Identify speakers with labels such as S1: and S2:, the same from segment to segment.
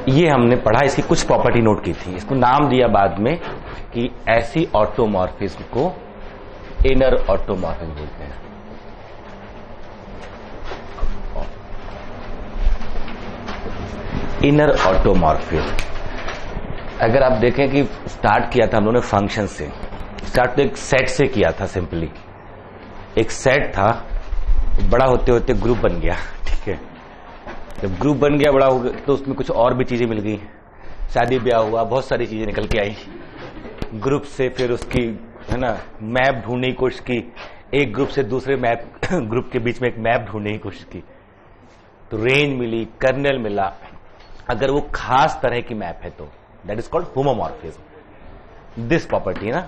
S1: ये हमने पढ़ा, इसकी कुछ प्रॉपर्टी नोट की थी, इसको नाम दिया बाद में कि ऐसी ऑटोमॉर्फिज्म को इनर ऑटोमॉर्फिज्म बोलते हैं। इनर ऑटोमॉर्फिज्म अगर आप देखें कि स्टार्ट किया था हम लोगों ने फंक्शन से, स्टार्ट तो एक सेट से किया था। सिंपली एक सेट था, बड़ा होते होते ग्रुप बन गया। ठीक है, जब ग्रुप बन गया, बड़ा हो गया, तो उसमें कुछ और भी चीजें मिल गई, शादी ब्याह हुआ, बहुत सारी चीजें निकल के आई ग्रुप से। फिर उसकी है ना मैप ढूंढने की कोशिश की, एक ग्रुप से दूसरे मैप ग्रुप के बीच में एक मैप ढूंढने की कोशिश की, तो रेंज मिली, कर्नल मिला। अगर वो खास तरह की मैप है तो that is called homomorphism. This property ना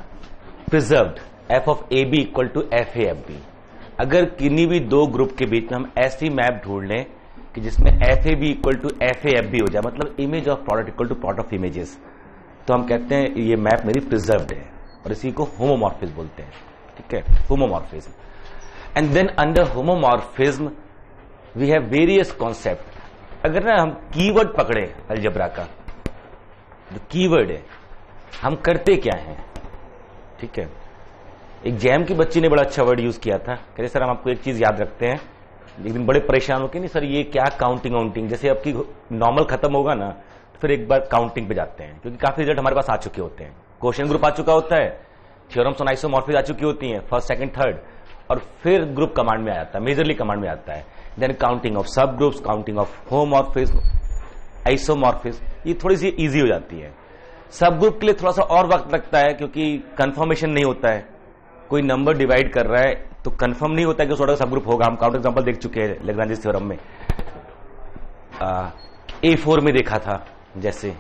S1: preserved F of A B equal to F A F B. अगर किन्हीं भी दो ग्रुप के बीच में हम ऐसी मैप ढूंढ लें कि जिसमें f a B equal to F A F b हो जाए, मतलब image of product equal to product of images, तो हम कहते हैं ये मैप मेरी प्रिजर्व्ड है, और इसी को होमोमॉर्फिज्म बोलते हैं। ठीक है, homomorphism. And then under homomorphism we have various concept. अगर ना हम कीवर्ड पकड़े अलजेब्रा का, जो कीवर्ड है, हम करते क्या है। ठीक है, एक जैम की बच्ची ने बड़ा अच्छा वर्ड यूज किया था, कह रहे सर हम आपको एक चीज याद रखते हैं, लेकिन बड़े परेशान होके नहीं सर ये क्या काउंटिंग वाउंटिंग, जैसे आपकी नॉर्मल खत्म होगा ना तो फिर एक बार काउंटिंग पे जाते हैं, क्योंकि काफी रिजल्ट हमारे पास आ चुके होते हैं, क्वेश्चन ग्रुप आ चुका होता है, थ्योरम्स ऑन आइसोमॉर्फिज्म आ चुकी होती हैं, फर्स्ट सेकंड थर्ड, और फिर ग्रुप कमांड में आ जाता है, मेजरली कमांड में आता है। देन काउंटिंग ऑफ सब groups, counting of homomorphism, isomorphism, ये थोड़ी सी इजी हो जाती है। सब ग्रुप के लिए थोड़ा सा और वक्त लगता है, क्योंकि कंफर्मेशन नहीं होता है, कोई नंबर डिवाइड कर रहा है तो कंफर्म नहीं होता है कि उसका सब ग्रुप होगा। हम काउंटर एग्जांपल देख चुके हैं लैग्रांज थ्योरम में, A4 में देखा था जैसे।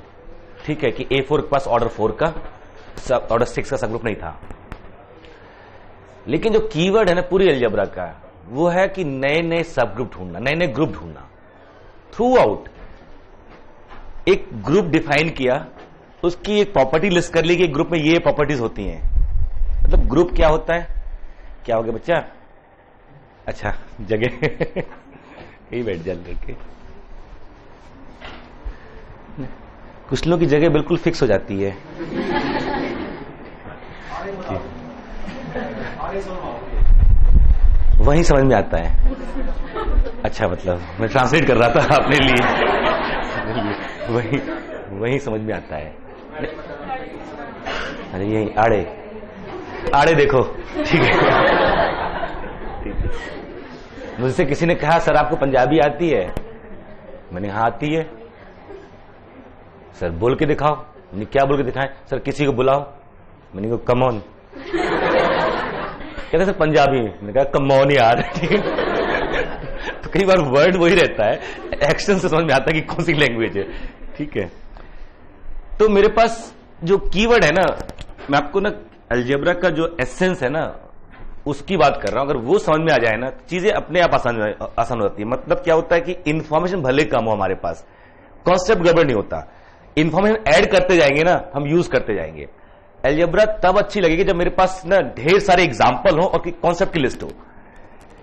S1: ठीक है, कि A4 के पास ऑर्डर 4 का सब, ऑर्डर 6 का सब ग्रुप नहीं था। लेकिन जो कीवर्ड है ना पूरी अलजेब्रा का, वो है कि नए नए सब ग्रुप ढूंढना, नए नए ग्रुप ढूंढना थ्रू आउट। एक ग्रुप डिफाइन किया, उसकी एक प्रॉपर्टी लिस्ट कर ली कि ग्रुप में ये प्रॉपर्टीज होती हैं। मतलब ग्रुप क्या होता है, क्या हो गया बच्चा, अच्छा जगह यही बैठ जा करके। कुछ लोगों की जगह बिल्कुल फिक्स हो जाती है। वही समझ में आता है। अच्छा, मतलब मैं ट्रांसलेट कर रहा था अपने लिए। वही समझ में आता है। अरे यही आड़े आड़े देखो। ठीक है, मुझसे किसी ने कहा सर आपको पंजाबी आती है, मैंने हाँ आती है। सर बोल के दिखाओ, मैंने क्या बोल के दिखाएं। सर किसी को बुलाओ, मैंने कहा कम ऑन। कहते सर पंजाबी में, मैंने कहा कम ऑन यार। तो कई बार वर्ड वही रहता है, एक्शन से समझ में आता है कि कौन सी लैंग्वेज है। ठीक है, तो मेरे पास जो कीवर्ड है ना, मैं आपको ना अलजेब्रा का जो एसेंस है ना उसकी बात कर रहा हूं। अगर वो समझ में आ जाए ना, चीजें अपने आप आसान हो जाती है। मतलब क्या होता है कि इंफॉर्मेशन भले कम हो हमारे पास, कॉन्सेप्ट गड़बड़ नहीं होता। इंफॉर्मेशन ऐड करते जाएंगे ना, हम यूज करते जाएंगे। अलजेब्रा तब अच्छी लगेगी जब मेरे पास ना ढेर सारे एग्जाम्पल हो और कॉन्सेप्ट की लिस्ट हो।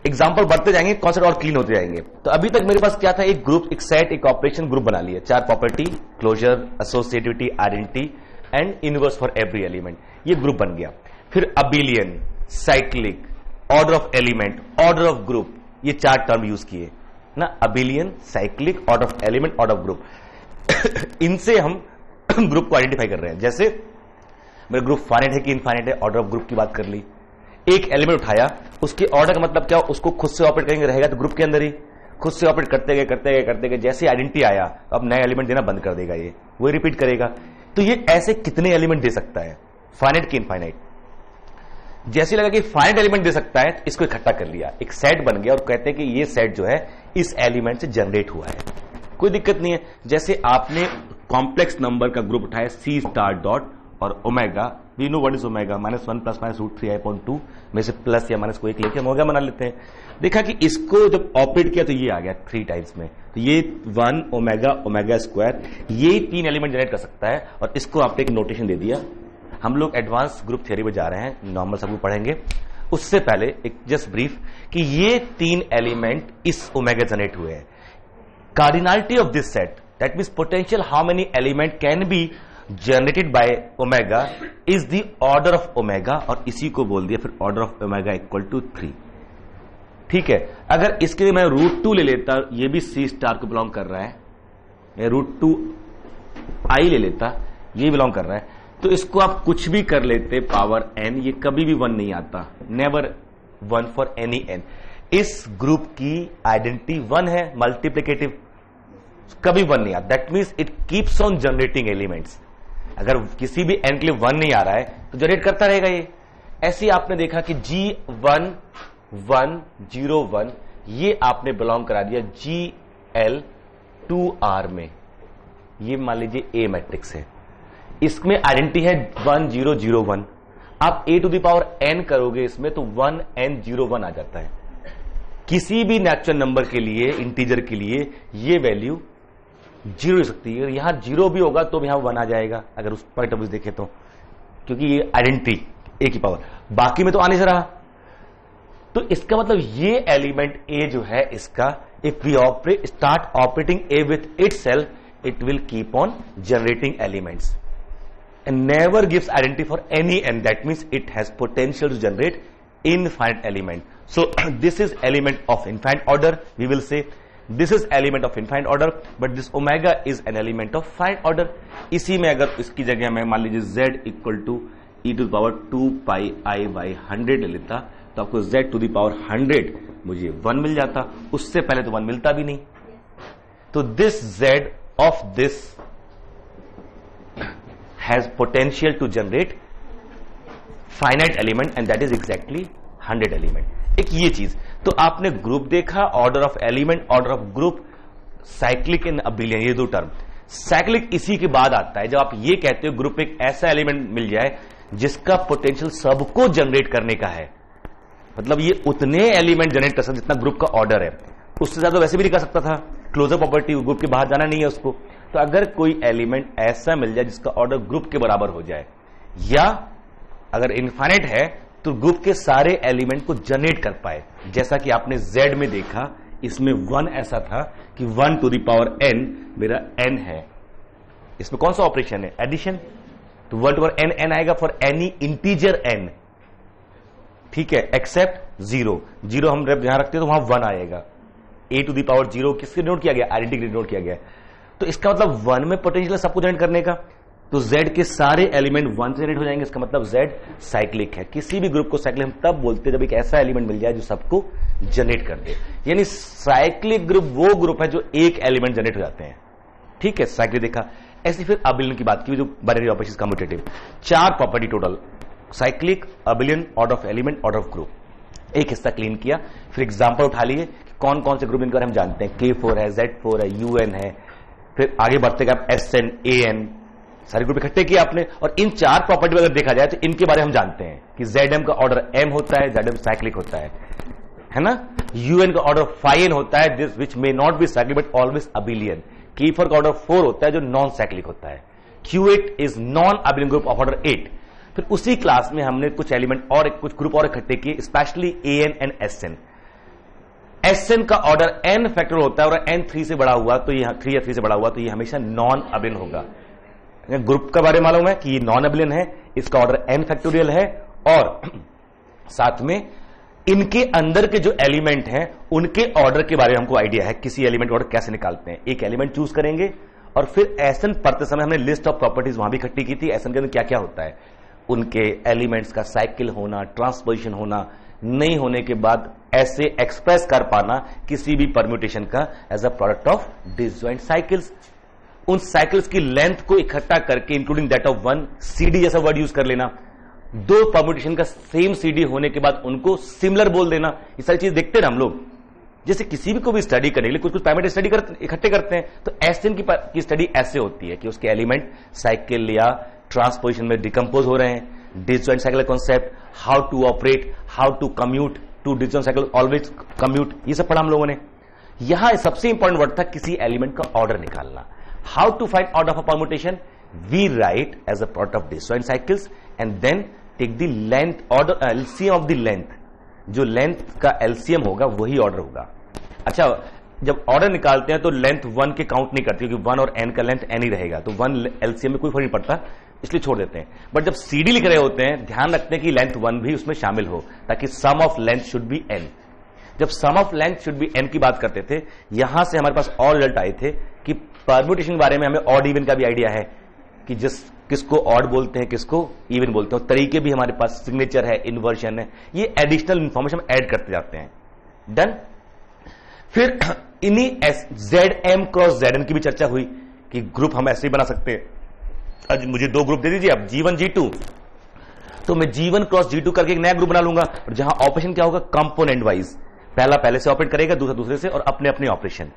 S1: एग्जाम्पल बढ़ते जाएंगे, कॉन्सेप्ट और क्लीन होते जाएंगे। तो अभी तक मेरे पास क्या था, एक ग्रुप, एक सेट, एक ऑपरेशन ग्रुप बना लिया, 4 property, closure, associativity, identity and inverse for every element, ये ग्रुप बन गया। फिर abelian, cyclic, order of element, order of group, ये 4 टर्म यूज किए। ना, abelian, cyclic, order of element, order of group. इनसे हम ग्रुप को आइडेंटिफाई कर रहे हैं। जैसे मेरा ग्रुप फाइनाइट है कि इनफाइनाइट है, ऑर्डर ऑफ ग्रुप की बात कर ली। एक एलिमेंट उठाया, उसके ऑर्डर का मतलब क्या, उसको खुद से ऑपरेट करेंगे, रहेगा तो ग्रुप के अंदर ही, खुद से ऑपरेट करते गए जैसे आइडेंटिटी आया, अब नया एलिमेंट देना बंद कर देगा, ये वही रिपीट करेगा। तो ये ऐसे कितने एलिमेंट दे सकता है, फाइनाइट की इनफाइनाइट। जैसे लगा कि फाइनाइट एलिमेंट दे सकता है, तो इसको इकट्ठा कर लिया, एक सेट बन गया, और कहते हैं कि ये सेट जो है इस एलिमेंट से जनरेट हुआ है, कोई दिक्कत नहीं है। जैसे आपने कॉम्प्लेक्स नंबर का ग्रुप उठाया C स्टार डॉट और omega, we know what is omega, -1 + -√3i/2 में से प्लस या माइनस को एक लेके हम ओमेगा बना लेते हैं। देखा कि इसको जब ऑपरेट किया तो ये आ गया 3 टाइम्स में, तो ये 1 ओमेगा, ओमेगा स्क्वायर, ये 3 एलिमेंट जनरेट कर सकता है। और इसको आपने एक नोटेशन दे दिया। हम लोग एडवांस ग्रुप थ्योरी में जा रहे हैं, नॉर्मल सब पढ़ेंगे, उससे पहले एक जस्ट ब्रीफ कि ये 3 एलिमेंट इस ओमेगा जनरेट हुए हैं। Cardinality of this set, that means potential how many element can be generated by omega is the order of omega, और इसी को बोल दिया फिर order of omega equal to 3। ठीक है, अगर इसके लिए मैं √2 ले लेता, ये भी C स्टार को बिलोंग कर रहा है, मैं √2i ले लेता, ये बिलोंग कर रहा है, तो इसको आप कुछ भी कर लेते पावर n, ये कभी भी 1 नहीं आता, नेवर 1 फॉर एनी n। इस ग्रुप की आइडेंटिटी 1 है, मल्टीप्लिकेटिव, कभी 1 नहीं आता। That means it keeps on generating elements. अगर किसी भी n के लिए 1 नहीं आ रहा है तो जनरेट करता रहेगा ये। ऐसे आपने देखा कि G1 1 0 1, ये आपने बिलोंग करा दिया GL 2R में, ये मान लीजिए A मैट्रिक्स है, इसमें आइडेंटिटी है 1 0 0 1। आप a to the power n करोगे इसमें तो 1 n 0 1 आ जाता है। किसी भी नेचुरल नंबर के लिए, इंटीजर के लिए ये वैल्यू 0 हो सकती है, यहां 0 भी होगा तो यहां 1 आ जाएगा, अगर उस पॉइंट ऑफ व्यू देखें तो, क्योंकि ये आइडेंटिटी a की पावर, बाकी में तो आने से रहा। तो इसका मतलब ये एलिमेंट a जो है इसका, if we start operating a with itself, it will keep on generating elements and never gives identity for any n. That means it has potential to generate infinite element. So this is element of infinite order. We will say this is element of infinite order, but this omega is an element of finite order. इसी में अगर इसकी जगह मैं मान लीजिए z equal to e⁻² πi/100 ले लेता, तो आपको z टू द पावर 100 मुझे 1 मिल जाता। उससे पहले तो 1 मिलता भी नहीं। तो this z of this has potential to generate finite element and that is exactly 100 element। एक ये चीज, तो आपने ग्रुप देखा, order of element, order of group, cyclic and abelian, ये 2 टर्म। साइक्लिक इसी के बाद आता है, जब आप ये कहते हो ग्रुप एक ऐसा एलिमेंट मिल जाए जिसका पोटेंशियल सबको जनरेट करने का है, मतलब ये उतने एलिमेंट जनरेट कर सकते जितना ग्रुप का ऑर्डर है, उससे ज्यादा वैसे भी नहीं कर सकता था, क्लोजर प्रॉपर्टी, ग्रुप के बाहर जाना नहीं है उसको। तो अगर कोई एलिमेंट ऐसा मिल जाए जिसका ऑर्डर ग्रुप के बराबर हो जाए, या अगर इनफाइनाइट है तो ग्रुप के सारे एलिमेंट को जनरेट कर पाए, जैसा कि आपने Z में देखा, इसमें 1 ऐसा था कि 1 टू द पावर n मेरा n है, इसमें कौन सा ऑपरेशन है, एडिशन, तो 1 टू पावर n n आएगा फॉर एनी इंटीजर n, ठीक है, एक्सेप्ट 0 0 हम यहां रखते हैं तो वहां 1 आएगा। a टू द पावर 0 किसके डिनोट किया गया, आइडेंटिटी डिनोट किया गया। तो इसका मतलब 1 में पोटेंशियल सबको जनरेट करने का, तो Z के सारे एलिमेंट 1 से जनरेट हो जाएंगे, इसका मतलब Z साइक्लिक है। किसी भी ग्रुप को साइक्लिक हम तब बोलते हैं जब एक ऐसा एलिमेंट मिल जाए जो सबको जनरेट कर दे, यानी साइक्लिक ग्रुप वो ग्रुप है जो एक एलिमेंट जनरेट हो जाते हैं, ठीक है, साइक्लिक देखा। ऐसे फिर अबिलियन की बात की, जो binary operations commutative, 4 property total, cyclic, abelian, order of element, order of group. एक हिस्सा क्लीन किया, फिर एग्जाम्पल उठा लिए कौन कौन से ग्रुप इनके बारे में जानते हैं, K4 है, Z4 है, UN है, फिर आगे बढ़ते गए आप SN, AN, सारे ग्रुप इकट्ठे किए आपने। और इन 4 प्रॉपर्टी अगर देखा जाए तो इनके बारे में हम जानते हैं कि ZM का ऑर्डर M होता है, ZM साइक्लिक होता है ना। UN का ऑर्डर 5n होता है, this which may not be cyclic but always abelian. K4 का ऑर्डर 4 होता है जो नॉन साइक्लिक होता है। Q8 is non abelian group of order 8। फिर उसी क्लास में हमने कुछ एलिमेंट और कुछ ग्रुप और इकट्ठे किए, specially AN and SN। SN का ऑर्डर n फैक्टोरियल होता है और n 3 से बड़ा हुआ तो ये 3 या 3 से बड़ा हुआ तो ये हमेशा नॉन अबिलियन होगा। ग्रुप का बारे में मालूम है कि ये नॉन अबिलियन है, इसका ऑर्डर n फैक्टोरियल है, और साथ में इनके अंदर के जो एलिमेंट हैं उनके ऑर्डर के बारे में हमको आइडिया है, किसी एलिमेंट ऑर्डर कैसे निकालते हैं। एक एलिमेंट चूज करेंगे और फिर एसन पढ़ते समय हमने लिस्ट ऑफ प्रॉपर्टीज वहां भी इकट्ठी की थी। एसन के अंदर क्या क्या होता है, उनके एलिमेंट्स का साइकिल होना, ट्रांसपोजिशन होना, नहीं होने के बाद ऐसे एक्सप्रेस कर पाना किसी भी परम्यूटेशन का as a product of disjoint cycles. उन साइकिल्स की लेंथ को इकट्ठा करके including that of one, CD जैसा वर्ड यूज कर लेना, दो परम्यूटेशन का सेम सीडी होने के बाद उनको सिमिलर बोल देना। ये सारी चीज देखते हैं हम लोग, जैसे किसी भी को भी स्टडी करने के लिए कुछ कुछ पैरामीटर स्टडी इकट्ठे करते हैं, तो एसएन की स्टडी ऐसे होती है कि उसके एलिमेंट साइकिल या ट्रांसपोजिशन में डिकम्पोज हो रहे हैं, disjoint cycle concept, how to operate, how to commute, two disjoint cycle always commute, ये सब पढ़ा हम लोगों ने। यहां सबसे इंपॉर्टेंट वर्ड था किसी एलिमेंट का ऑर्डर निकालना। How to find order of a permutation, we write as a product of disjoint cycles and then take the length order, LCM of the length, जो लेंथ का एलसीएम होगा वही order होगा। अच्छा, जब ऑर्डर निकालते हैं तो लेंथ वन के काउंट नहीं करती, क्योंकि वन और एन का लेंथ एन ही रहेगा, तो वन एलसीएम में कोई फर्क नहीं पड़ता, इसलिए छोड़ देते हैं। बट जब सीडी लिख रहे होते हैं ध्यान रखते हैं कि लेंथ वन भी उसमें शामिल हो, ताकि sum of length should be N. जब sum of length should be N की बात करते थे, यहां से हमारे पास और रिजल्ट आए थे कि परम्यूटेशन के बारे में हमें ऑड इवन का भी आइडिया है कि किसको ऑड बोलते हैं, किसको इवन बोलते हैं, तरीके भी हमारे पास, सिग्नेचर है, इन्वर्जन है, ये एडिशनल इंफॉर्मेशन ऐड करते जाते हैं। डन। फिर इन्हीं ZM क्रॉस ZN की भी चर्चा हुई कि ग्रुप हम ऐसे ही बना सकते हैं। आज मुझे दो ग्रुप दे दीजिए, अब G1 G2, तो मैं G1 क्रॉस G2 करके एक नया ग्रुप बना लूंगा, और जहां ऑपरेशन क्या होगा, कंपोनेंट वाइज, पहला पहले से ऑपरेट करेगा, दूसरा दूसरे से, और अपने अपने ऑपरेशन।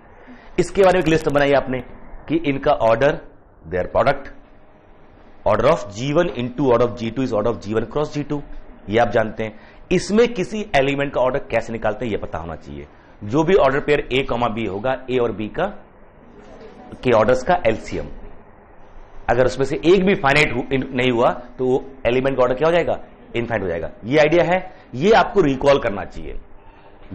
S1: इसके बारे में एक लिस्ट बनाई आपने कि इनका order, their product, order of G1 into order of G2 is order of G1 cross G2, ये आप जानते हैं। इसमें किसी एलिमेंट का ऑर्डर कैसे निकालते हैं ये पता होना चाहिए। जो भी ऑर्डर पेयर A, B होगा, A और B के ऑर्डर्स का एलसीएम, अगर उसमें से एक भी फाइनाइट नहीं हुआ तो वो एलिमेंट का ऑर्डर क्या हो जाएगा, इनफाइनाइट हो जाएगा। ये आइडिया है, ये आपको रिकॉल करना चाहिए।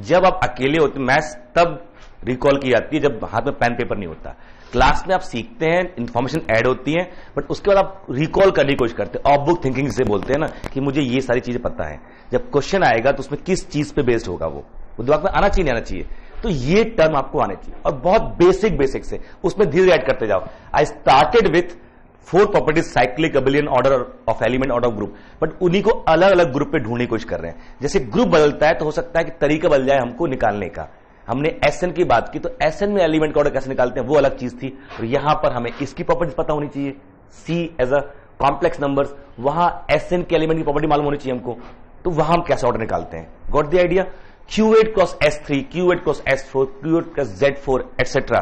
S1: जब आप अकेले होते, मैथ्स तब रिकॉल की जाती है जब हाथ में पेन पेपर नहीं होता। क्लास में आप सीखते हैं, इंफॉर्मेशन ऐड होती है, बट उसके बाद आप रिकॉल करने की कोशिश करते हैं, ऑफ बुक थिंकिंग से बोलते हैं ना, कि मुझे ये सारी चीजें पता है। जब क्वेश्चन आएगा तो उसमें किस चीज पे बेस्ड होगा वो दिमाग में आना चाहिए, नहीं आना चाहिए। तो ये टर्म आपको आने चाहिए, और बहुत बेसिक से उसमें धीरे ऐड करते जाओ। I started with 4 properties, cyclic, abelian, order of element, order of group, but उन्हीं को अलग अलग ग्रुप पे ढूंढने की कोशिश कर रहे हैं। जैसे ग्रुप बदलता है तो हो सकता है कि तरीका बदल जाए हमको निकालने का। हमने एसएन की बात की, तो एसएन में एलिमेंट का ऑर्डर कैसे निकालते हैं वो अलग चीज थी, और यहां पर हमें इसकी प्रॉपर्टीज पता होनी चाहिए। सी एज अ कॉम्प्लेक्स नंबर्स, वहां एसएन के एलिमेंट की प्रॉपर्टी मालूम होनी चाहिए हमको, तो वहां हम कैसे ऑर्डर निकालते हैं। Got the idea. Q8 cross S3, Q8 cross S4, Q8 cross Z4 etcetera,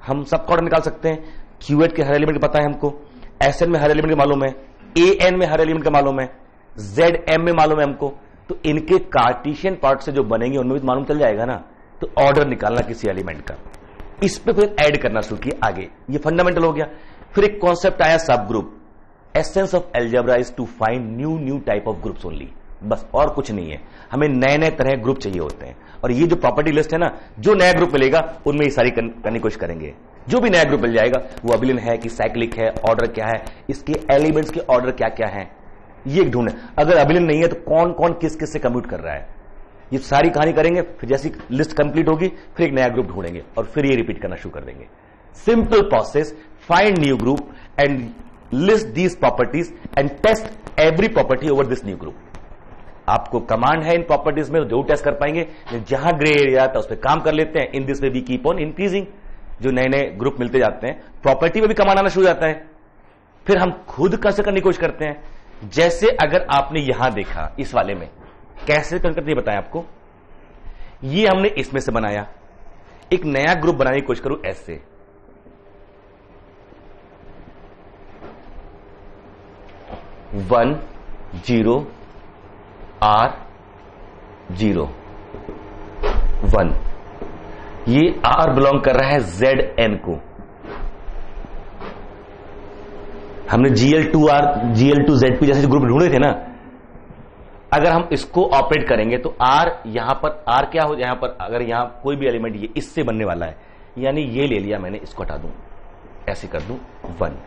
S1: हम सबका ऑर्डर निकाल सकते हैं। Q8 के हर एलिमेंट का पता है हमको, SN में हर एलिमेंट का मालूम है, AN में हर एलिमेंट का मालूम है, ZM में मालूम है हमको, तो इनके कार्टेशियन पार्ट से जो बनेंगे उनमें भी मालूम चल जाएगा ना। तो ऑर्डर निकालना किसी एलिमेंट का, इस पे फिर ऐड करना शुरू किया आगे, ये फंडामेंटल हो गया। फिर एक कॉन्सेप्ट आया subgroup. Essence of algebra is to find new type of groups only, बस और कुछ नहीं है। हमें नए नए तरह ग्रुप चाहिए होते हैं, और ये जो प्रॉपर्टी लिस्ट है ना, जो नया ग्रुप मिलेगा उनमें ये सारी करने की कोशिश करेंगे। जो भी नया ग्रुप मिल जाएगा वो अबिलियन है कि साइक्लिक है, ऑर्डर क्या है, इसके एलिमेंट्स के ऑर्डर क्या क्या है, ये ढूंढे। अगर अबिलियन नहीं है तो कौन कौन किस किस से कम्यूट कर रहा है, ये सारी कहानी करेंगे। फिर जैसी लिस्ट कंप्लीट होगी फिर एक नया ग्रुप ढूंढेंगे, और फिर ये रिपीट करना शुरू कर देंगे। Simple process, find new group and list these properties and test every property over this new group. आपको कमांड है इन प्रॉपर्टीज में, जो टेस्ट कर पाएंगे, जहां ग्रे एरिया आता है उस पर काम कर लेते हैं। In this way we keep on increasing, जो नए नए ग्रुप मिलते जाते हैं, प्रॉपर्टी में भी कमांड आना शुरू हो जाता है। फिर हम खुद कैसे करने की कोशिश करते हैं। जैसे अगर आपने यहां देखा, इस वाले में कैसे करते बताया आपको, ये हमने इसमें से बनाया, एक नया ग्रुप बनाने की कोशिश करूं ऐसे, वन जीरो R0 1, ये R बिलोंग कर रहा है ZN को। हमने GL2R, GL2ZP जैसे ग्रुप ढूंढे थे ना, अगर हम इसको ऑपरेट करेंगे तो R यहां पर R क्या हो, यहां पर अगर यहां कोई भी एलिमेंट ये इससे बनने वाला है, यानी ये ले लिया मैंने, इसको हटा दूं, ऐसे कर दूं 1,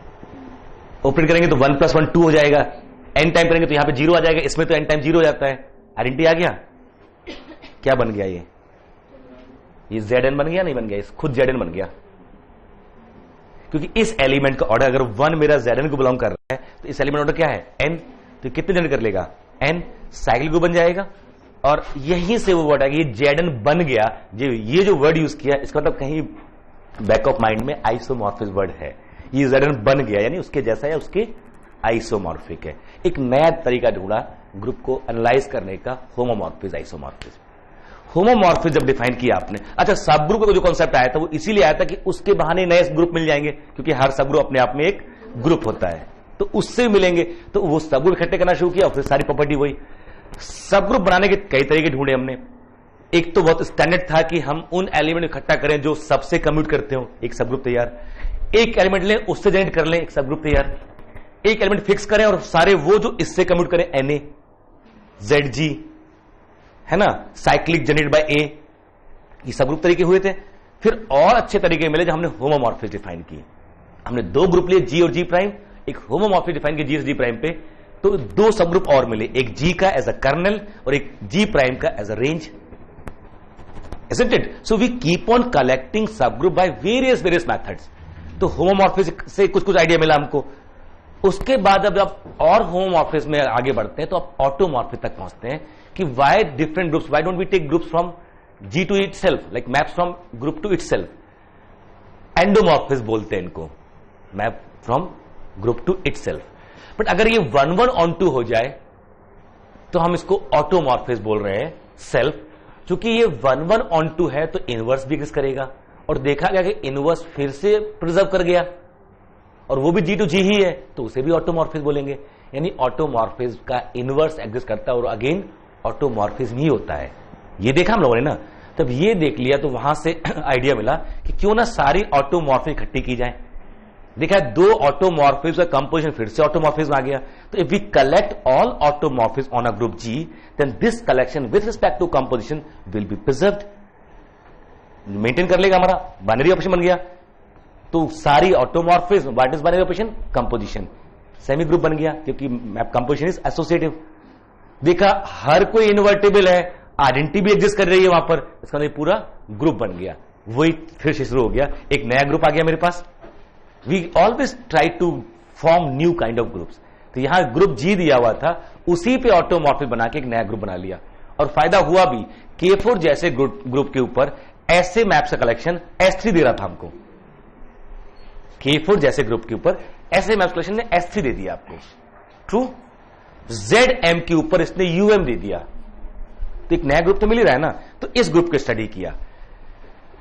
S1: ऑपरेट करेंगे तो 1 + 1 2 हो जाएगा। एन टाइम करेंगे तो यहां पे 0 आ जाएगा, इसमें तो एन टाइम 0 हो जाता है। आइडेंटिटी आ गया। क्या बन गया? ये Zn बन गया, नहीं बन गया? खुद Zn बन गया, क्योंकि इस एलिमेंट का ऑर्डर अगर 1 मेरा Zn को बिलोंग कर रहा है तो इस एलिमेंट ऑर्डर क्या है? n। तो कितने जनरेट कर लेगा? n साइकिल को बन जाएगा। और यहीं से वो वर्ड है कि Zn बन गया। ये जो वर्ड यूज किया इसका मतलब कहीं बैक ऑफ माइंड में आइसोमॉर्फिक वर्ड है। ये Zn बन गया यानी उसके जैसा या उसके आइसोमॉर्फिक है। एक नया तरीका ढूंढा ग्रुप को एनालाइज करने का, होमोमॉर्फिज्म आइसोमॉर्फिज्म। होमोमॉर्फिज्म जब डिफाइन किया आपने, अच्छा सब ग्रुप का जो कॉन्सेप्ट आया था वो इसीलिए आया था कि उसके बहाने नए ग्रुप मिल जाएंगे, क्योंकि हर सब ग्रुप अपने आप में एक ग्रुप होता है, तो उससे मिलेंगे। तो वो सब ग्रुप इकट्ठे करना शुरू किया, फिर सारी प्रॉपर्टी वही। सब ग्रुप बनाने के कई तरीके ढूंढे हमने। एक तो बहुत स्टैंडर्ड था कि हम उन एलिमेंट इकट्ठा करें जो सबसे कम्यूट करते हो, एक सब ग्रुप तैयार। एक एलिमेंट लें उससे जनरेट कर लें, एक सब ग्रुप तैयार। एक एलिमेंट फिक्स करें और सारे वो जो इससे कम्यूट करें, Na, Zg, है ना, साइक्लिक जनरेट बाय A, ये सब ग्रुप तरीके हुए थे। फिर और अच्छे तरीके मिले जब हमने होमोमॉर्फिज्म डिफाइन किए। हमने दो ग्रुप लिए, G और G प्राइम, एक होमोमॉर्फिज्म डिफाइन किया G और G प्राइम पे, तो दो सब ग्रुप और मिले, एक G का एज अ कर्नल और एक G प्राइम का as a range. Isn't it? So we keep on collecting subgroup by various methods. तो होमोमॉर्फिज्म से कुछ कुछ आइडिया मिला हमको। उसके बाद अब आप और होमोमॉर्फिज्म में आगे बढ़ते हैं तो आप ऑटोमॉर्फिज्म तक पहुंचते हैं कि why different groups, why don't we take groups from G to itself, like maps from group to itself. Endomorphism बोलते हैं इनको, map from group to itself. But अगर ये 1-1 on 2 हो जाए तो हम इसको ऑटोमॉर्फिज्म बोल रहे हैं, सेल्फ। क्योंकि ये 1-1 on 2 है तो इनवर्स भी एग्जिस्ट करेगा, और देखा गया कि इनवर्स फिर से प्रिजर्व कर गया और वो भी G to G ही है, तो उसे भी ऑटोमॉर्फिज्म बोलेंगे। यानी ऑटोमॉर्फिज्म का इनवर्स एग्जिस्ट करता है और अगेन ऑटोमॉर्फिज्म ही होता है। ये देखा हम लोगों ने ना, तब ये देख लिया तो वहां से आइडिया मिला कि क्यों ना सारी ऑटोमॉर्फिज्म इकट्ठी की जाए। देखा दो ऑटोमॉर्फिज्म का कंपोजिशन फिर से ऑटोमॉर्फिज्म आ गया। तो if we collect all automorphism on a group G, then this collection with respect to composition will be preserved, maintain कर लेगा। हमारा बाइनरी ऑपरेशन बन गया, तो सारी automorphism, what is binary operation? Composition. Semigroup बन गया क्योंकि कंपोजिशन इज एसोसिएटिव। देखा हर कोई इन्वर्टेबल है, आइडेंटिटी भी एग्जिस्ट कर रही है वहां पर, इसका मतलब पूरा ग्रुप बन गया। वही फिर से शुरू हो गया, एक नया ग्रुप आ गया मेरे पास। We always try to form new kind of groups. तो यहां ग्रुप G दिया हुआ था, उसी पे ऑटोमॉर्फिज्म बना के एक नया ग्रुप बना लिया, और फायदा हुआ भी। K4 जैसे ग्रुप के ऊपर ऐसे मैप्स का कलेक्शन S3 दे रहा था हमको। K4 जैसे ग्रुप के ऊपर ऐसे मैप्स कलेक्शन ने S3 दे दिया आपको, ट्रू। ZM के ऊपर इसने UM दे दिया, तो एक नया ग्रुप तो मिल ही रहा है ना। तो इस ग्रुप को स्टडी किया।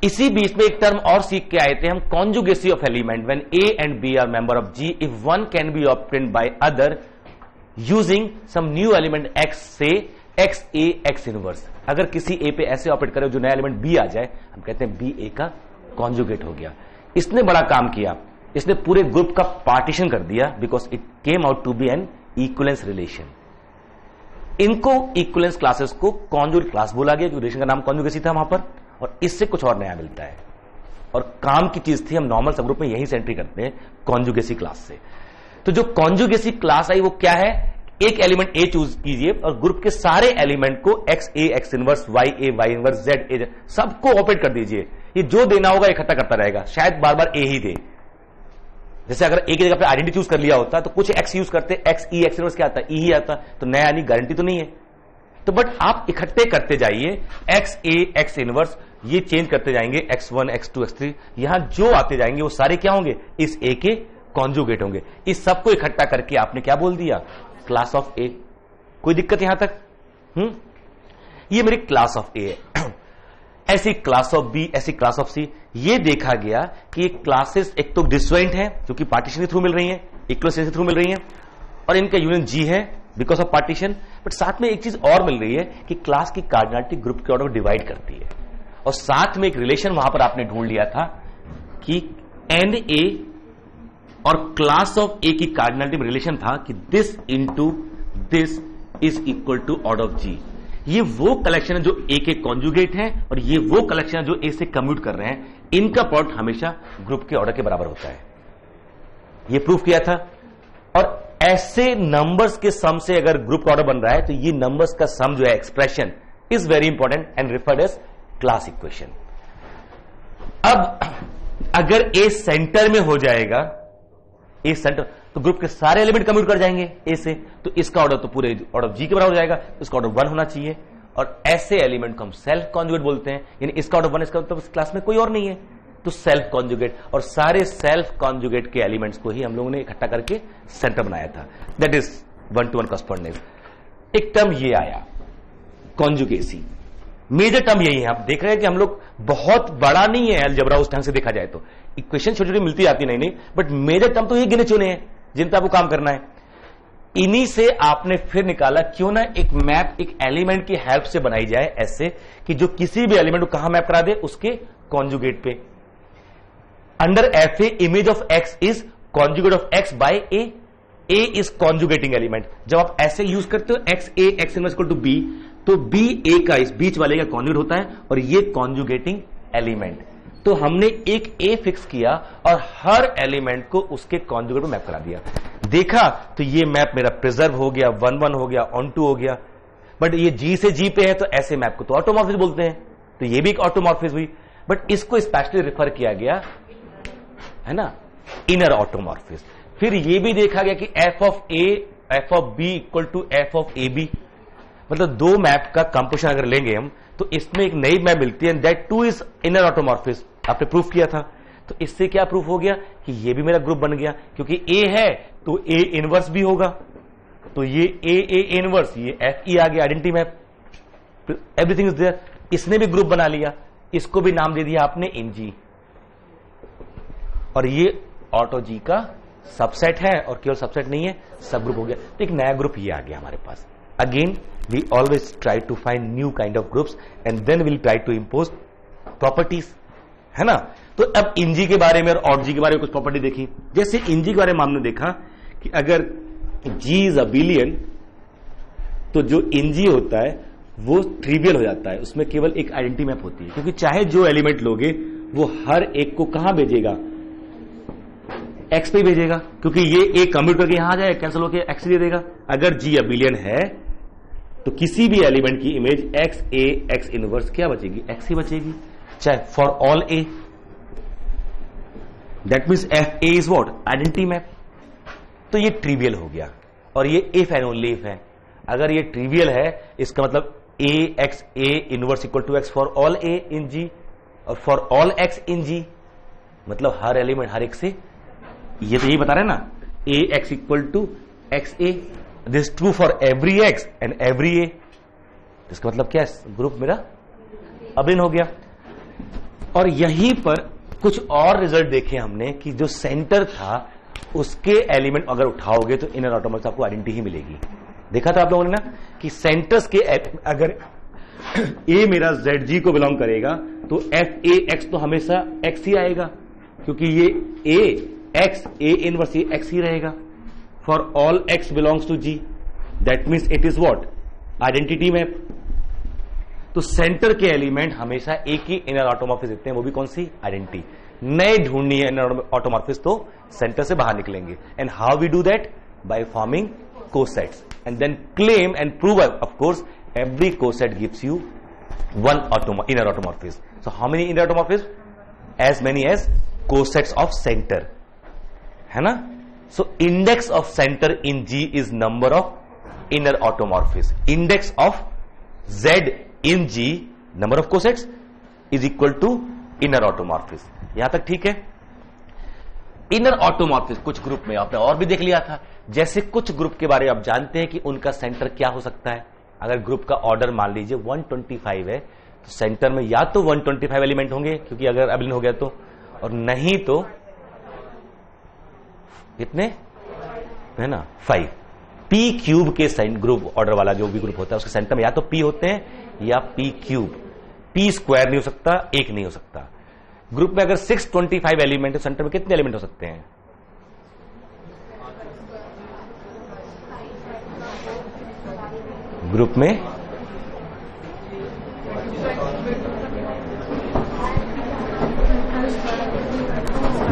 S1: इसी बीच में एक टर्म और सीख के आए थे हम, conjugacy of element when A and B are member of G if one can be obtained by other using some new element X से XA X इनवर्स। अगर किसी A पे ऐसे ऑपरेट करे जो नया एलिमेंट B आ जाए, हम कहते हैं B A का कॉन्जुगेट हो गया। इसने बड़ा काम किया, इसने पूरे ग्रुप का पार्टीशन कर दिया, because it came out to be an equivalence relation. इनको इक्विवेलेंस क्लासेस को कॉन्जुगेट क्लास बोला गया, क्योंकि रिलेशन का नाम कॉन्जुगेसी था वहां पर, और इससे कुछ और नया मिलता है। और काम की चीज थी, हम नॉर्मल सब ग्रुप में यही से एंट्री करते हैं कॉन्जुगेसी क्लास से। तो जो कॉन्जुगेसी क्लास आई वो क्या है? एक एलिमेंट A चूज कीजिए और ग्रुप के सारे एलिमेंट को XA X inverse, YA Y inverse, ZA सबको ऑपरेट कर दीजिए। ये जो देना होगा इकट्ठा करता रहेगा, शायद बार बार A ही दे। जैसे अगर A की जगह पे आइडेंटिटी चूज कर लिया होता तो कुछ X यूज करते, XE X इनवर्स क्या आता है? E ही आता, तो नया यानी गारंटी तो नहीं है। तो बट आप इकट्ठे करते जाइए, XA X इनवर्स ये चेंज करते जाएंगे, X1 X2 X3, यहां जो आते जाएंगे वो सारे क्या होंगे? इस A के कॉन्जुगेट होंगे। इस सबको इकट्ठा करके आपने क्या बोल दिया? Class of A। कोई दिक्कत यहां तक? ये मेरी क्लास ऑफ A है। ऐसी क्लास ऑफ B, ऐसी क्लास ऑफ C। ये देखा गया कि क्लासेस एक तो डिसजॉइंट है क्योंकि पार्टीशन के थ्रू मिल रही है, इक्वलेंस के थ्रू मिल रही है, और इनका यूनियन G है बिकॉज ऑफ पार्टीशन। बट साथ में एक चीज और मिल रही है कि क्लास की कार्डिनलिटी ग्रुप के ऑर्डर में डिवाइड करती है, और साथ में एक रिलेशन वहां पर आपने ढूंढ लिया था कि NA और क्लास ऑफ A की कार्डिनलिटी में रिलेशन था कि this into this is equal to order of G। ये वो कलेक्शन है जो A के कॉन्जुगेट हैं, और ये वो कलेक्शन है जो A से कम्यूट कर रहे हैं। इनका प्रोडक्ट हमेशा ग्रुप के ऑर्डर के बराबर होता है। ये प्रूफ किया था। और ऐसे नंबर्स के सम से अगर ग्रुप का ऑर्डर बन रहा है तो ये नंबर्स का सम जो है, expression is very important and referred as class equation. अब अगर ए सेंटर में हो जाएगा, ए सेंटर, तो ग्रुप के सारे एलिमेंट कम्यूट कर जाएंगे ए से, तो इसका ऑर्डर तो पूरे ऑर्डर जी के बराबर हो जाएगा, इसका ऑर्डर 1 होना चाहिए। और ऐसे एलिमेंट को हम सेल्फ कॉन्जुगेट बोलते हैं, यानी इसका ऑर्डर 1, इसका तो इस क्लास में कोई और नहीं है, तो सेल्फ कॉन्जुगेट। और सारे सेल्फ कॉन्जुगेट के एलिमेंट्स को ही हम लोगों ने इकट्ठा करके सेंटर बनाया था, दैट इज 1-to-1 कॉरस्पॉन्डेंस। एक टर्म ये आया कॉन्जुगेसी, मेजर टर्म यही है। आप देख रहे हैं कि हम लोग बहुत बड़ा नहीं है अलजेब्रा उस ढंग से देखा जाए तो, इक्वेशन छोटी छोटी मिलती आती नहीं, बट मेजर टर्म तो ये गिने चुने हैं जिन पर आपको काम करना है। इन्हीं से आपने फिर निकाला क्यों ना एक मैप एक एलिमेंट की हेल्प से बनाई जाए, ऐसे कि जो किसी भी एलिमेंट को कहां मैप करा दे, उसके कॉन्जुगेट पे। Under f a image of x is conjugate of x by a, a is conjugating element. जब आप ऐसे यूज करते हो x a x inverse equal to b, तो बी ए का इस बीच वाले का कॉन्जुगेट होता है और ये कॉन्जुगेटिंग एलिमेंट। तो हमने एक ए फिक्स किया और हर एलिमेंट को उसके कॉन्जुगेट में मैप करा दिया। देखा तो ये मैप मेरा प्रिजर्व हो गया, 1-1 हो गया, ऑन-टू हो गया। बट ये जी से जी पे है तो ऐसे मैप को तो ऑटोमॉर्फिज्म बोलते हैं, तो ये भी एक ऑटोमॉर्फिज्म हुई। बट इसको स्पेशली रेफर किया गया है ना, इनर ऑटोमॉर्फिज्म। फिर ये भी देखा गया कि f of a f of b equal to f of A b, मतलब दो मैप का कंपोजिशन अगर लेंगे हम तो इसमें एक नई मैप मिलती है, that two is inner automorphism. आपने प्रूफ किया था, तो इससे क्या प्रूफ हो गया कि ये भी मेरा ग्रुप बन गया, क्योंकि ए है तो ए इनवर्स भी होगा, तो ये ए इनवर्स, ये एफ ई आ गया, identity map, everything is there. इसने भी ग्रुप बना लिया, इसको भी नाम दे दिया आपने इन जी, और ये ऑटो जी का सबसेट है, और केवल सबसेट नहीं है, सब ग्रुप हो गया। तो एक नया ग्रुप ये आ गया हमारे पास। Again we always try to find new kind of groups and then will try to impose properties, है ना। तो अब इंजी के बारे में और ऑड जी के बारे में कुछ प्रॉपर्टी देखी। जैसे इंजी के बारे में हमने देखा कि अगर जी इज अ बिलियन, तो जो इंजी होता है वो ट्रिवियल हो जाता है, उसमें केवल एक आइडेंटिटी मैप होती है, क्योंकि चाहे जो एलिमेंट लोगे वो हर एक को कहां भेजेगा, एक्स पे भेजेगा, क्योंकि ये एक कम्प्यूट करके यहां आ जाए, कैंसिल होकर एक्स दे देगा। अगर जी अ बिलियन है तो किसी भी एलिमेंट की image x a x inverse क्या बचेगी, एक्स ही बचेगी, चाहे for all A. That means F A is what, identity map. तो ये ट्रिवियल हो गया, और ये इफ एंड ओनली इफ है। अगर ये ट्रिवियल है इसका मतलब A x A inverse equal to X for all A in G, और for all X in G मतलब हर एलिमेंट हर एक से, ये तो यही बता रहे हैं ना, A X equal to X A, this true for every X and every A. इसका मतलब क्या है, ग्रुप मेरा अभिन्न हो गया। और यहीं पर कुछ और रिजल्ट देखे हमने कि जो सेंटर था उसके एलिमेंट अगर उठाओगे तो इनर ऑटोमॉर्फिज्म आपको आइडेंटिटी ही मिलेगी। देखा था आप लोगों ने ना कि सेंटर्स के अगर ए मेरा जेड जी को बिलोंग करेगा तो एफ ए एक्स तो हमेशा एक्स ही आएगा, क्योंकि ये ए एक्स ए इनवर्स ये एक्स ही रहेगा। For all x belongs to G, that means it is what, identity map. तो सेंटर के एलिमेंट हमेशा एक ही इनर ऑटोमॉर्फिज्म देते हैं, वो भी कौन सी, आइडेंटिटी। नए ढूंढनी है इनर ऑटोमॉर्फिज्म तो सेंटर से बाहर निकलेंगे। And how we do that, by forming cosets and then claim and prove, of course every coset gives you one inner automorphism. So how many inner automorphism? As many as cosets of center, है ना। So index of center in G is number of inner automorphism. Index of Z in G, number of cosets is equal to inner automorphism. यहां तक ठीक है। Inner automorphism कुछ group में आपने और भी देख लिया था, जैसे कुछ ग्रुप के बारे में आप जानते हैं कि उनका सेंटर क्या हो सकता है। अगर ग्रुप का ऑर्डर मान लीजिए 125 है तो सेंटर में या तो 125 एलिमेंट होंगे, क्योंकि अगर अबिलियन हो गया तो, और नहीं तो कितने है ना 5। पी क्यूब के ग्रुप ऑर्डर वाला जो भी ग्रुप होता है उसके सेंटर में या तो पी होते हैं या पी क्यूब, पी स्क्वायर नहीं हो सकता, एक नहीं हो सकता। ग्रुप में अगर 625 एलिमेंट है, सेंटर में कितने एलिमेंट हो सकते हैं, ग्रुप में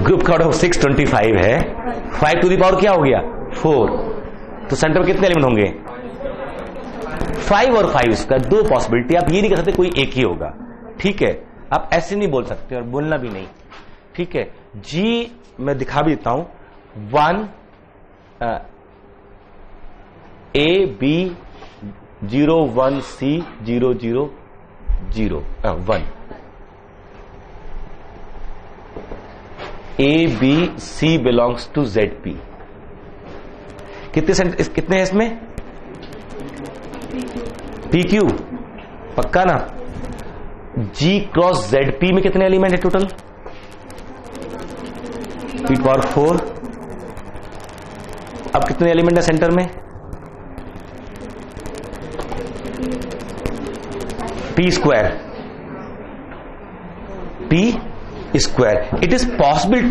S1: ग्रुप का ऑर्डर 625 है, 5 टू द पावर क्या हो गया 4, तो सेंटर में कितने एलिमेंट होंगे 5 और 5 स्क्वायर, दो पॉसिबिलिटी, आप ये नहीं कह सकते कोई एक ही होगा, ठीक है, आप ऐसे नहीं बोल सकते और बोलना भी नहीं, ठीक है। जी मैं दिखा भी देता हूं, 1 A B 0 1 C 0 0 0 1 A B C belongs to ZP। कितने हैं इसमें? PQ पक्का ना? G क्रॉस ZP में कितने एलिमेंट है टोटल? P power 4। अब कितने एलिमेंट है सेंटर में? P square, P square. It is possible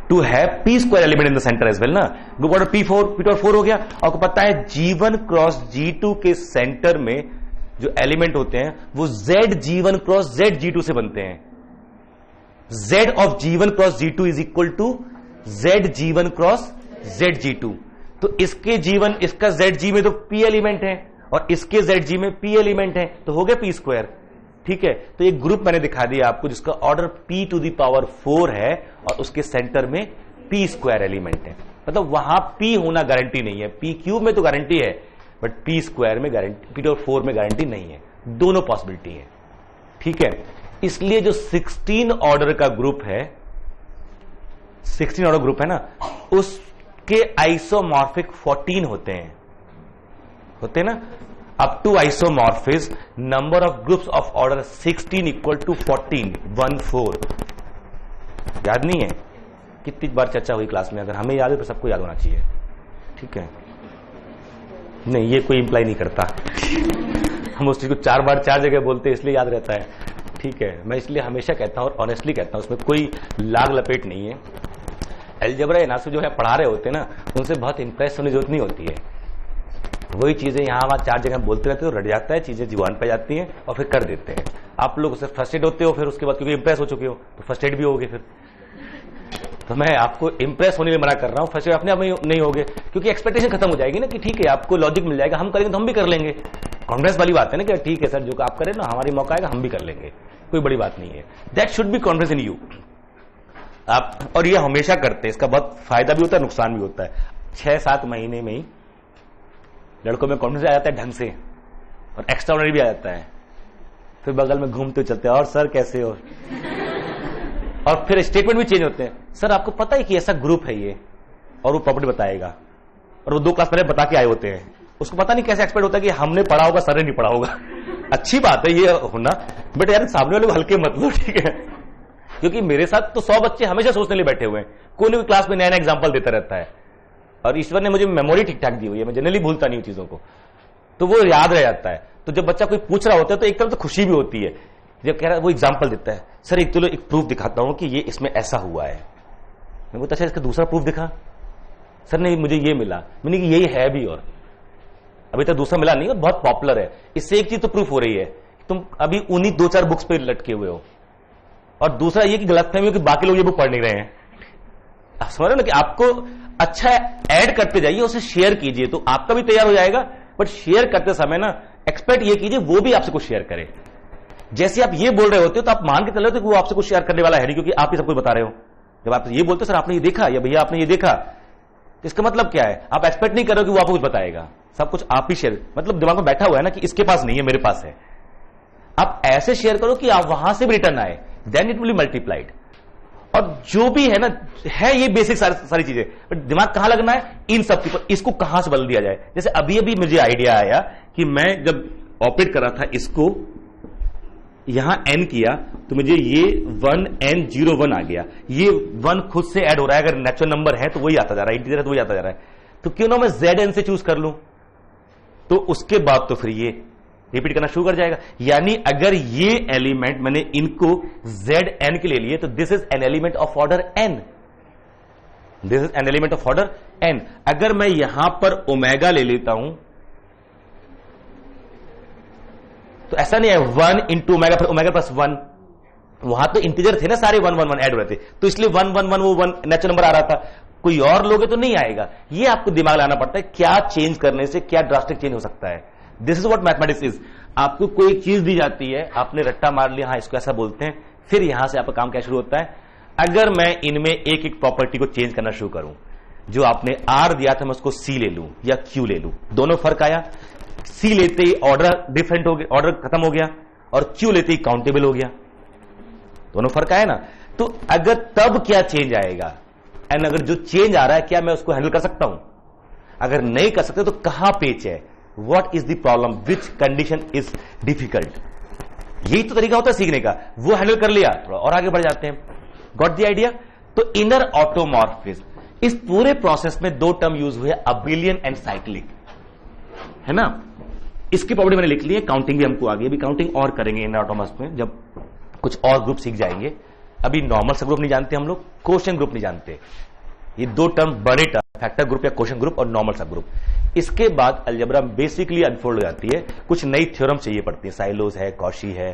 S1: to have P square element in the centre as well ना। ग्रुप ऑर्डर P4 हो गया। आपको पता है G1 क्रॉस G2 के सेंटर में जो एलिमेंट होते हैं वो ZG1 क्रॉस ZG2 से बनते हैं। Z of G1 cross G2 is equal to ZG1 cross ZG2। तो इसके G1 इसका ZG में तो P एलिमेंट है और इसके ZG में P एलिमेंट है, तो हो गया P स्क्वायर, ठीक है। तो एक ग्रुप मैंने दिखा दिया आपको जिसका order P to the power 4 है और उसके सेंटर में P स्क्वायर एलिमेंट है। मतलब वहां P होना गारंटी नहीं है, P क्यूब में तो गारंटी है बट P स्क्वायर में गारंटी, P टू 4 में गारंटी नहीं है। दोनों पॉसिबिलिटी है, ठीक है। इसलिए जो 16 ऑर्डर का ग्रुप है, 16 ऑर्डर ग्रुप है ना, उसके आइसोमॉर्फिक 14 होते हैं ना। Up to isomorphism number of groups of order 16 equal to 14 14। याद नहीं है? कितनी बार चर्चा हुई क्लास में, अगर हमें याद है तो सबको याद होना चाहिए, ठीक है। नहीं, ये कोई इंप्लाई नहीं करता हम उस चीज को 4 बार 4 जगह बोलते हैं इसलिए याद रहता है, ठीक है। मैं इसलिए हमेशा कहता हूं और ऑनेस्टली कहता हूं, उसमें कोई लाग लपेट नहीं है। अलजेब्रा एनालिसिस जो है पढ़ा रहे होते हैं ना, उनसे बहुत इंप्रेस होने की जरूरत नहीं होती है। वही चीजें यहां वहां 4 जगह बोलते रहते हो, रट जाता है, चीजें जुबान पे जाती हैं और फिर कर देते हैं। आप लोग उससे फ्रस्ट्रेट होते हो, फिर उसके बाद क्योंकि इंप्रेस हो चुके हो तो फ्रस्ट्रेट भी होगे फिर। तो मैं आपको इंप्रेस होने में मना कर रहा हूं, फ्रस्ट्रेट अपने आप नहीं होगे, क्योंकि एक्सपेक्टेशन खत्म हो जाएगी ना कि ठीक है आपको लॉजिक मिल जाएगा, हम करेंगे तो हम भी कर लेंगे। कांग्रेस वाली बात है ना कि ठीक है सर जो आप करें ना, हमारी मौका आएगा हम भी कर लेंगे, कोई बड़ी बात नहीं है। That should be confidence in you. आप और ये हमेशा करते हैं, इसका बहुत फायदा भी होता है नुकसान भी होता है। 6-7 महीने में ही लड़कों में कॉन्फिडेंस आ जाता है ढंग से और एक्स्ट्राऑर्डिनरी भी आ जाता है। फिर बगल में घूमते चलते हैं और सर कैसे हो, और फिर स्टेटमेंट भी चेंज होते हैं। सर आपको पता है कि ऐसा ग्रुप है ये, और वो प्रॉपर्टी बताएगा, और वो 2 क्लास पहले बता के आए होते हैं। उसको पता नहीं कैसे एक्सपेक्ट होता है कि हमने पढ़ा होगा सर ने नहीं पढ़ा होगा। अच्छी बात है ये होना, बट यार सामने वाले को हल्के मत लो, ठीक है। क्योंकि मेरे साथ तो 100 बच्चे हमेशा सोचने लिए बैठे हुए हैं, कोई भी क्लास में नया नया एग्जाम्पल देता रहता है, और ईश्वर ने मुझे मेमोरी ठीक ठाक दी हुई है, मैं जनरली भूलता नहीं हूं चीजों को, तो वो याद रह जाता है। तो जब बच्चा कोई पूछ रहा होता है तो एक तरफ तो खुशी भी होती है, जब कह रहा है वो एग्जाम्पल देता है, सर एक चलो एक प्रूफ दिखाता हूं कि ये इसमें ऐसा हुआ है। मैं बोलता अच्छा इसका दूसरा प्रूफ दिखा। सर नहीं मुझे ये मिला, मैंने कि यही है भी, और अभी तक दूसरा मिला नहीं और बहुत पॉपुलर है। इससे एक चीज तो प्रूफ हो रही है, तुम अभी उन्हीं 2-4 बुक्स पे लटके हुए हो, और दूसरा ये कि गलतफहमी हो कि बाकी लोग ये बुक पढ़ नहीं रहे हैं। आप समझ रहे हो ना कि आपको अच्छा ऐड करते जाइए, उसे शेयर कीजिए तो आपका भी तैयार हो जाएगा, बट शेयर करते समय ना एक्सपेक्ट ये कीजिए वो भी आपसे कुछ शेयर करे। जैसे आप ये बोल रहे होते हो तो आप मान के चल रहे हो कि वो आपसे कुछ शेयर करने वाला है नहीं, क्योंकि आप ही सब कुछ बता रहे हो। जब आप ये बोलते हो सर आपने ये देखा या भैया आपने ये देखा, तो इसका मतलब क्या है, आप एक्सपेक्ट नहीं कर रहे हो कि वो आपको कुछ बताएगा, सब कुछ आप ही शेयर, मतलब दिमाग में बैठा हुआ है ना कि इसके पास नहीं है मेरे पास है। आप ऐसे शेयर करो कि आप वहां से भी रिटर्न आए, then it will be multiplied. और जो भी है ना, है ये बेसिक सारी चीजें, बट दिमाग कहां लगना है इन सब के ऊपर, इसको कहां से बदल दिया जाए। जैसे अभी अभी मुझे आइडिया आया कि मैं जब ऑपरेट कर रहा था इसको यहां n किया तो मुझे ये 1n01 आ गया। ये 1 खुद से ऐड हो रहा है, अगर नेचुरल नंबर है तो वही आता जा रहा है, इंटीजर है तो वही आता जा रहा है, तो क्यों ना मैं zn से चूज कर लूं। तो उसके बाद तो फिर ये रिपीट करना शुरू कर जाएगा। यानी अगर ये एलिमेंट मैंने इनको zn के लिए लिए तो this is an element of order n, this is an element of order n। अगर मैं यहां पर ओमेगा ले लेता हूं तो ऐसा नहीं है 1 इंटू ओमेगा फिर ओमेगा प्लस 1, वहां तो इंटीजर थे ना सारे 1 1 1 ऐड हो रहे थे, तो इसलिए 1 1 1 वो 1 नेचुरल नंबर आ रहा था। कोई और लोगे तो नहीं आएगा। ये आपको दिमाग लाना पड़ता है, क्या चेंज करने से क्या ड्रास्टिक चेंज हो सकता है। This is what mathematics is. आपको कोई एक चीज दी जाती है, आपने रट्टा मार लिया, हाँ इसको ऐसा बोलते हैं, फिर यहां से आपका काम क्या शुरू होता है। अगर मैं इनमें एक एक प्रॉपर्टी को चेंज करना शुरू करूं, जो आपने आर दिया था मैं उसको सी ले लूं या क्यू ले लूं, दोनों फर्क आया। सी लेते ही ऑर्डर डिफरेंट हो गया, ऑर्डर खत्म हो गया, और क्यू लेते ही काउंटेबल हो गया, दोनों फर्क आया ना। तो अगर तब क्या चेंज आएगा, एंड अगर जो चेंज आ रहा है क्या मैं उसको हैंडल कर सकता हूं। अगर नहीं कर सकते तो कहां पेच है, what is the problem, which condition is difficult. यही तो तरीका होता है सीखने का। वो हैंडल कर लिया, थोड़ा और आगे बढ़ जाते हैं। Got the idea. तो इनर ऑटोमॉर्फिज्म, इस पूरे प्रोसेस में दो टर्म यूज हुए, अबिलियन एंड साइक्लिक, है ना। इसकी प्रॉपर्टी मैंने लिख ली है, काउंटिंग भी हमको आ गई, अभी काउंटिंग और करेंगे इनर ऑटोमॉर्फिज्म में जब कुछ और ग्रुप सीख जाएंगे। अभी नॉर्मल सब ग्रुप नहीं जानते हम लोग, क्वोशिएंट ग्रुप नहीं जानते। ये दो टर्म बड़े टर्म, फैक्टर ग्रुप या क्वोशिएंट ग्रुप और नॉर्मल सब ग्रुप। इसके बाद अलजेब्रा बेसिकली अनफोल्ड हो जाती है, कुछ नई थ्योरम चाहिए पड़ती है, साइलोज है, कॉशी है,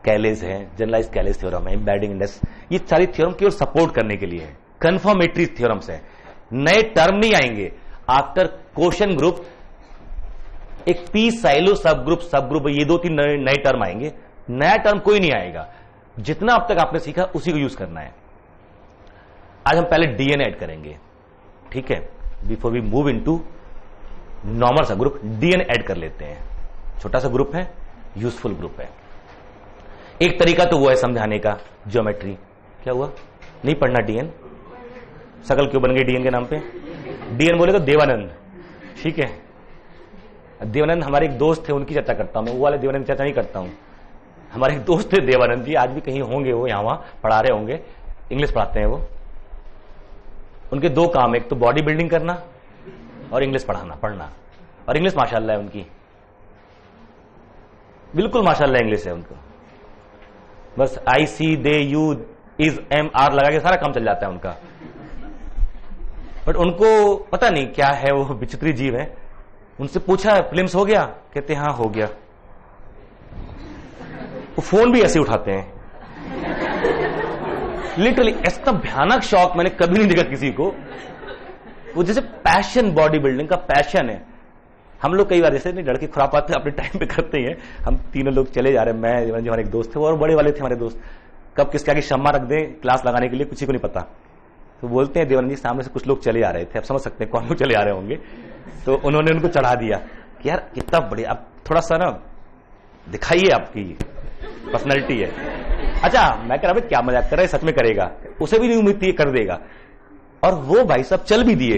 S1: कैलेज है, जनरलाइज कैलेज थ्योरम है, एम्बेडिंग इंडेक्स, ये सारी थ्योरम केवल सपोर्ट करने के लिए है, कंफर्मेटरी थ्योरम्स है। नए टर्म नहीं आएंगे आफ्टर क्वोशिएंट ग्रुप। एक पी साइलो सब ग्रुप, ये दो तीन नए टर्म आएंगे, नया टर्म कोई नहीं आएगा। जितना अब तक आपने सीखा उसी को यूज करना है। आज हम पहले डीएन ऐड करेंगे, ठीक है, before we move into normal सा ग्रुप। डीएन ऐड कर लेते हैं, छोटा सा ग्रुप है, यूजफुल ग्रुप है। एक तरीका तो वो है समझाने का, ज्योमेट्री। क्या हुआ, नहीं पढ़ना डीएन, शकल क्यों बन गई डीएन के नाम पे। डीएन बोले तो देवानंद, ठीक है। देवानंद हमारे एक दोस्त थे, उनकी चर्चा करता हूं मैं, वो वाले देवानंद की चर्चा नहीं करता हूं। हमारे एक दोस्त थे देवानंद जी, आज भी कहीं होंगे, वो यहां वहां पढ़ा रहे होंगे, इंग्लिश पढ़ाते हैं वो। उनके दो काम, एक तो बॉडी बिल्डिंग करना और इंग्लिश पढ़ना। और इंग्लिश माशाल्लाह है उनकी, बिल्कुल माशाल्लाह इंग्लिश है उनको। बस आई सी दे यू इज एम आर लगा के सारा काम चल जाता है उनका। बट उनको पता नहीं क्या है, वो विचित्र जीव है। उनसे पूछा फिल्म्स हो गया, कहते हाँ हो गया। वो फोन भी ऐसे उठाते हैं, लिटरली। ऐसा भयानक शौक मैंने कभी नहीं देखा किसी को। वो जैसे पैशन, बॉडी बिल्डिंग का पैशन है। हम लोग कई बार जैसे नहीं लड़के खुरापाते अपने टाइम पे करते हैं। हम तीनों लोग चले जा रहे हैं, मैं जो हमारे एक दोस्त थे, वो और बड़े वाले थे हमारे दोस्त, कब किसके आगे शम्मा रख दें क्लास लगाने के लिए किसी को नहीं पता। तो बोलते हैं देवानंद जी सामने से कुछ लोग चले आ रहे थे, आप समझ सकते हैं कौन लोग चले आ रहे होंगे। तो उन्होंने उनको चढ़ा दिया कि यार कितना बढ़िया, अब थोड़ा सा ना दिखाइए आपकी पर्सनैलिटी है। अच्छा, मैं कह रहा क्या मजाक कर रहा है, सच में करेगा, उसे भी नहीं उम्मीद थी कर देगा। और वो भाई साहब चल भी दिए,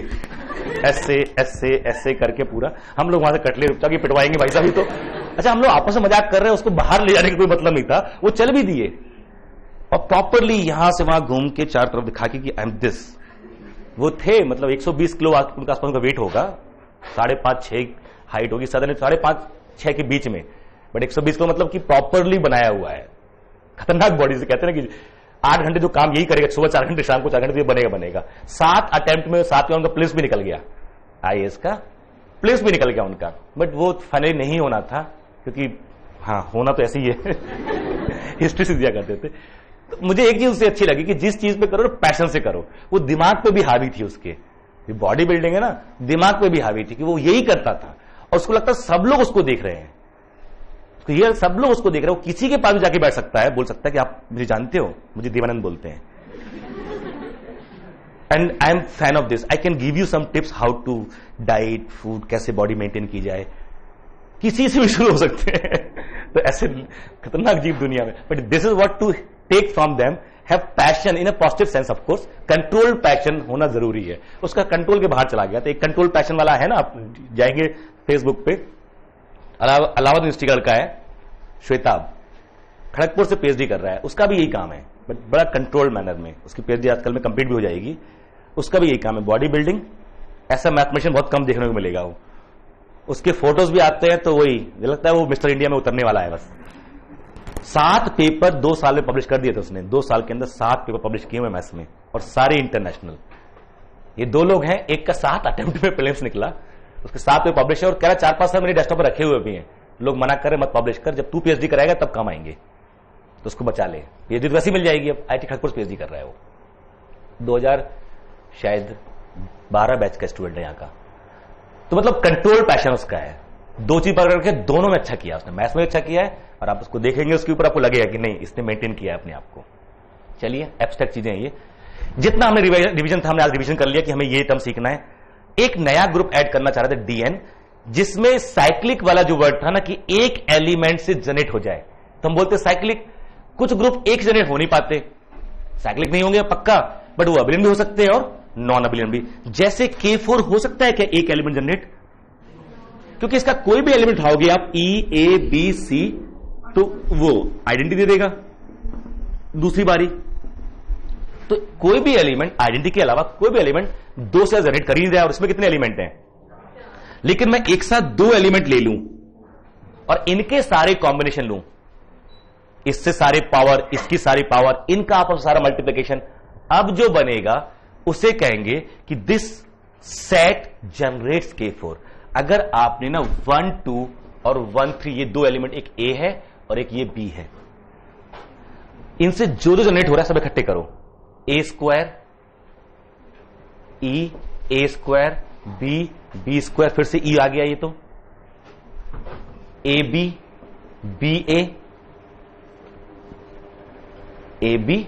S1: ऐसे ऐसे ऐसे करके पूरा। हम लोग वहां से कटले रुपचा की पिटवाएंगे भाई साहब तो। अच्छा, हम लोग आपस में मजाक कर रहे हैं, उसको बाहर ले जाने का कोई मतलब नहीं था, वो चल भी दिए। और प्रॉपरली यहां से वहां घूम के चार तरफ दिखा के कि आई एम दिस। वो थे मतलब 120 किलो उनका आसपास का वेट होगा, 5.5-6 हाइट होगी, सदन 5.5-6 के बीच में, बट 120 किलो मतलब कि प्रॉपरली बनाया हुआ है, खतरनाक बॉडी से। कहते हैं ना कि 8 घंटे जो काम यही करेगा, सुबह 4 घंटे शाम को 4 घंटे, बनेगा। 7 अटेम्प्ट में 7 उनका प्लेस भी निकल गया, आईएएस का प्लेस भी निकल गया उनका। बट वो फाइनली नहीं होना था, क्योंकि हाँ होना तो ऐसे ही है हिस्ट्री से दिया करते थे। तो मुझे एक चीज उससे अच्छी लगी कि जिस चीज पे करो पैशन से करो। वो दिमाग पे भी हावी थी उसके, बॉडी बिल्डिंग है ना, दिमाग पे भी हावी थी कि वो यही करता था। और उसको लगता सब लोग उसको देख रहे हैं, तो ये सब लोग उसको देख रहे हो। किसी के पास भी जाके बैठ सकता है, बोल सकता है कि आप मुझे जानते हो, मुझे देवानंद बोलते हैं, and I am fan of this, I can give you some tips how to diet, food कैसे बॉडी मेंटेन की जाए। किसी से भी शुरू हो सकते हैं तो ऐसे खतरनाक जीव दुनिया में। But this is what to take from them, have passion in a positive sense. Of course controlled passion होना जरूरी है, उसका कंट्रोल के बाहर चला गया। तो एक कंट्रोल पैशन वाला है ना, आप जाएंगे फेसबुक पे, अलाहाबाद यूनिवर्सिटी का लड़का है श्वेताब, खड़गपुर से पीएचडी कर रहा है, उसका भी यही काम है, बट बड़ा कंट्रोल्ड मैनर में। उसकी पीएचडी आजकल में कंप्लीट भी हो जाएगी। उसका भी यही काम है, बॉडी बिल्डिंग। ऐसा मैथमेटिशियन बहुत कम देखने को मिलेगा। वो उसके फोटोज भी आते हैं तो वही लगता है वो मिस्टर इंडिया में उतरने वाला है। बस 7 पेपर 2 साल में पब्लिश कर दिए थे उसने, 2 साल के अंदर 7 पेपर पब्लिश किए हुए मैथ्स में, और सारे इंटरनेशनल। ये 2 लोग हैं, एक का 7 अटेम्प्ट में प्रीलिम्स निकला, उसके 7 पेपर पब्लिश है, और कह रहा 4-5 साल मेरे डेस्कटॉप पर रखे हुए भी हैं। लोग मना कर रहे मत पब्लिश कर, जब तू पीएचडी कराएगा तब काम आएंगे, तो उसको बचा ले। पीएचडी तो वैसे मिल जाएगी, अब आईटी खड़गपुर पीएचडी कर रहा है वो। 2000 शायद 12 बैच का स्टूडेंट है यहां का, तो मतलब कंट्रोल पैशन उसका है। 2 चीज पकड़ के दोनों में अच्छा किया उसने, मैथ्स में अच्छा किया है और आप उसको देखेंगे उसके ऊपर आपको लगेगा कि नहीं इसने मेंटेन किया है अपने आप को। चलिए एब्स्ट्रैक्ट चीजें ये, जितना हमने रिवीजन था हमने आज रिवीजन कर लिया कि हमें ये टर्म सीखना है। एक नया ग्रुप ऐड करना चाह रहे थे डीएन, जिसमें साइक्लिक वाला जो वर्ड था ना कि एक एलिमेंट से जनरेट हो जाए, तो हम बोलते साइक्लिक। कुछ ग्रुप एक जनरेट हो नहीं पाते, साइक्लिक नहीं होंगे पक्का, बट वो अबिलियन भी हो सकते हैं और नॉन अबिलियन भी। जैसे K4 हो सकता है क्या एक एलिमेंट जनरेट, क्योंकि इसका कोई भी एलिमेंट उठाओगे आप E A B C तो वो आइडेंटिटी दे देगा दूसरी बारी। तो कोई भी एलिमेंट आइडेंटिटी के अलावा कोई भी एलिमेंट 2 से जनरेट कर ही नहीं रहा, और इसमें कितने एलिमेंट हैं। लेकिन मैं एक साथ 2 एलिमेंट ले लूं और इनके सारे कॉम्बिनेशन लूं, इससे सारे पावर, इसकी सारी पावर, इनका आपस सारा मल्टीप्लिकेशन, अब जो बनेगा उसे कहेंगे कि दिस सेट जनरेट्स K4। अगर आपने ना 1 2 और 1 3 ये 2 एलिमेंट, एक A है और एक ये B है, इनसे जो जो जनरेट हो रहा है सब इकट्ठे करो, A square E A square B B square, फिर से E आ गया, ये तो AB BA AB